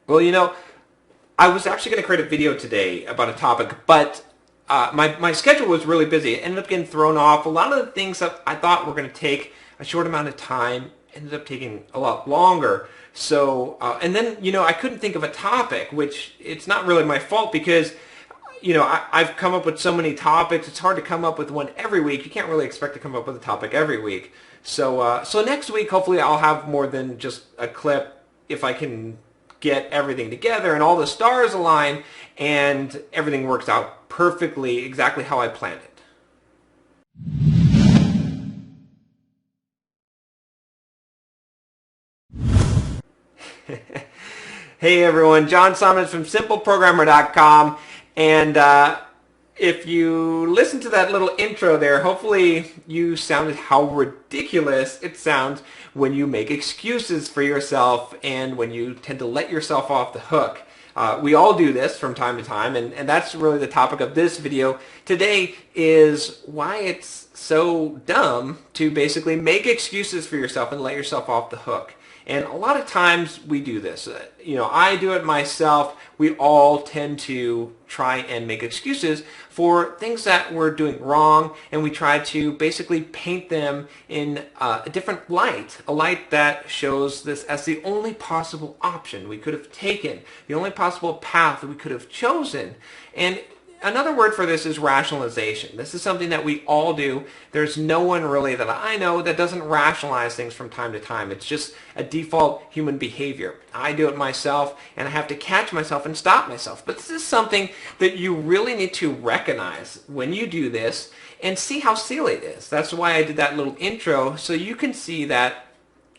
Well, I was actually going to create a video today about a topic, but my schedule was really busy. It ended up getting thrown off. A lot of the things that I thought were going to take a short amount of time ended up taking a lot longer. So, and then, I couldn't think of a topic, which it's not really my fault because, I've come up with so many topics. It's hard to come up with one every week. You can't really expect to come up with a topic every week. So next week, hopefully I'll have more than just a clip if I can get everything together and all the stars align and everything works out perfectly exactly how I planned it. Hey everyone, John Simons from SimpleProgrammer.com, and if you listen to that little intro there, hopefully you sounded how ridiculous it sounds when you make excuses for yourself and when you tend to let yourself off the hook. We all do this from time to time, and that's really the topic of this video today, is why it's so dumb to basically make excuses for yourself and let yourself off the hook. And a lot of times we do this. I do it myself. We all tend to try and make excuses for things that we're doing wrong, and we try to basically paint them in a different light, a light that shows this as the only possible option we could have taken, the only possible path that we could have chosen. And another word for this is rationalization. This is something that we all do. There's no one really that I know that doesn't rationalize things from time to time. It's just a default human behavior. I do it myself, and I have to catch myself and stop myself. But this is something that you really need to recognize when you do this and see how silly it is. That's why I did that little intro, so you can see that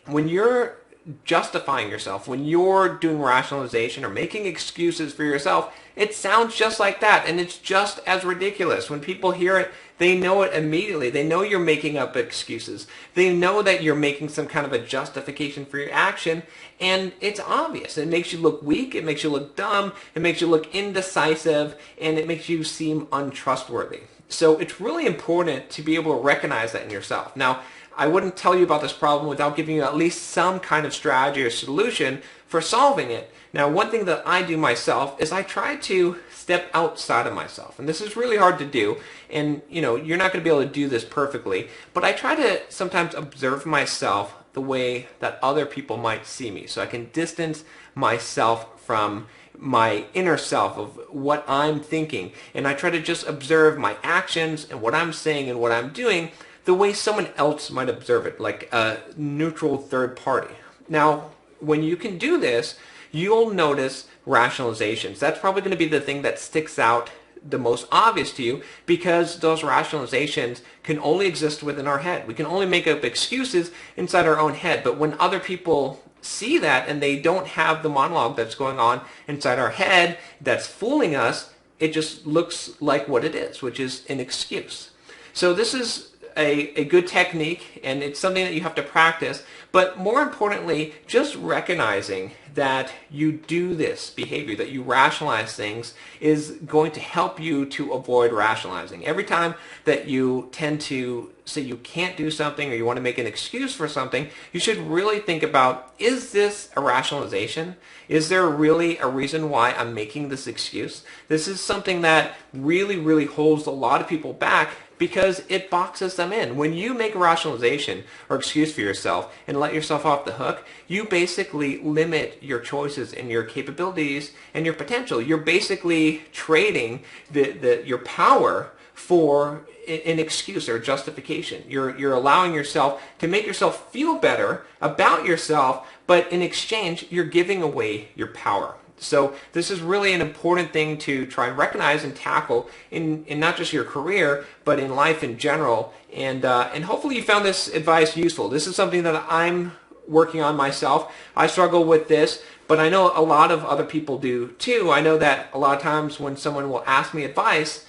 when you're justifying yourself, when you're doing rationalization or making excuses for yourself, it sounds just like that, and it's just as ridiculous. When people hear it, they know it immediately. They know you're making up excuses. They know that you're making some kind of a justification for your action, and it's obvious. It makes you look weak, it makes you look dumb, it makes you look indecisive, and it makes you seem untrustworthy. So it's really important to be able to recognize that in yourself. Now, I wouldn't tell you about this problem without giving you at least some kind of strategy or solution for solving it. Now, one thing that I do myself is I try to step outside of myself. And this is really hard to do. And, you're not going to be able to do this perfectly. But I try to sometimes observe myself the way that other people might see me. So I can distance myself from my inner self of what I'm thinking. And I try to just observe my actions and what I'm saying and what I'm doing the way someone else might observe it, like a neutral third party. Now, when you can do this, you'll notice rationalizations. That's probably going to be the thing that sticks out the most obvious to you, because those rationalizations can only exist within our head. We can only make up excuses inside our own head. But when other people see that and they don't have the monologue that's going on inside our head that's fooling us, it just looks like what it is, which is an excuse. So this is a good technique, and it's something that you have to practice. But more importantly, just recognizing that you do this behavior, that you rationalize things, is going to help you to avoid rationalizing. Every time that you tend to say you can't do something or you want to make an excuse for something, you should really think about, is this a rationalization? Is there really a reason why I'm making this excuse? This is something that really, really holds a lot of people back, because it boxes them in. When you make a rationalization or excuse for yourself and let yourself off the hook, you basically limit your choices and your capabilities and your potential. You're basically trading your power for an excuse or justification. You're allowing yourself to make yourself feel better about yourself, but in exchange, you're giving away your power. So this is really an important thing to try and recognize and tackle in not just your career, but in life in general. And hopefully you found this advice useful. This is something that I'm working on myself. I struggle with this, but I know a lot of other people do too. I know that a lot of times when someone will ask me advice,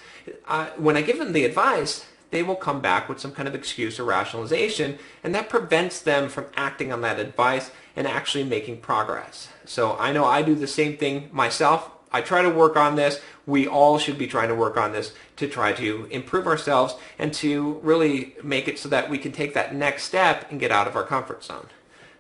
when I give them the advice, they will come back with some kind of excuse or rationalization, and that prevents them from acting on that advice and actually making progress. So I know I do the same thing myself. I try to work on this. We all should be trying to work on this to try to improve ourselves and to really make it so that we can take that next step and get out of our comfort zone.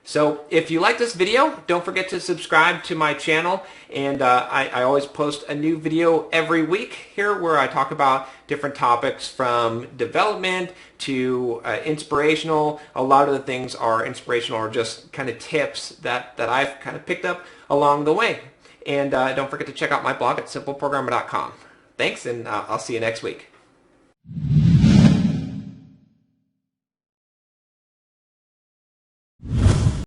So if you like this video, don't forget to subscribe to my channel, and I always post a new video every week here where I talk about different topics from development to inspirational. A lot of the things are inspirational or just kind of tips that I've kind of picked up along the way. And don't forget to check out my blog at simpleprogrammer.com. Thanks, and I'll see you next week.